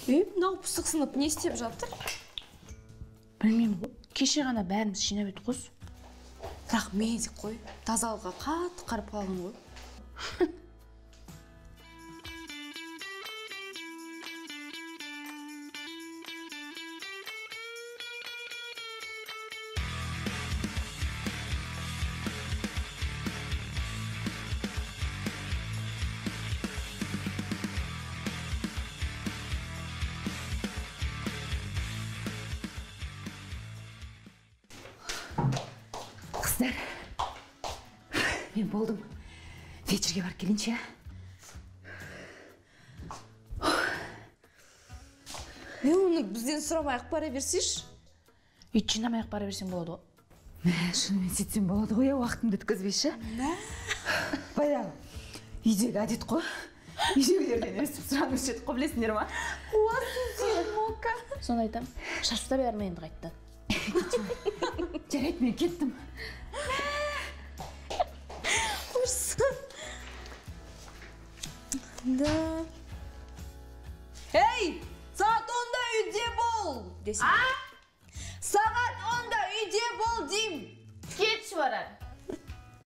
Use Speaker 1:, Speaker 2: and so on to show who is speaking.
Speaker 1: Мынау пысық сынып не істеп жатыр?
Speaker 2: Білмеймін ғой. Кеше ғана бәріміз жинап едік қой.
Speaker 1: Бірақ мезік қой. Тазалыға қатты қарап қалған ғой.
Speaker 2: Қыздар, мен болдым. Вечерге барып келейінші.
Speaker 1: Оны бізден сұрамай-ақ бара берсейші.
Speaker 2: Үй жинамай-ақ бара берсең болады ғой. Шынымен сөйтсем болады ғой, уақытымды өткізбейші. Баяғы үйдегі әдет қой. Үйдегілерден өстіп сұранып өшеді қой, білесіңдер ма?
Speaker 1: Қуасың сен, Мока.
Speaker 2: Соны айтам, шашып та берме енді қайтты. Жарайды, мен кеттім.
Speaker 1: Құрсын. Да. Ей, saat 10'da үйде бол, десем. Сағат 10'da үйде бол, дейм.
Speaker 2: Кетші барар.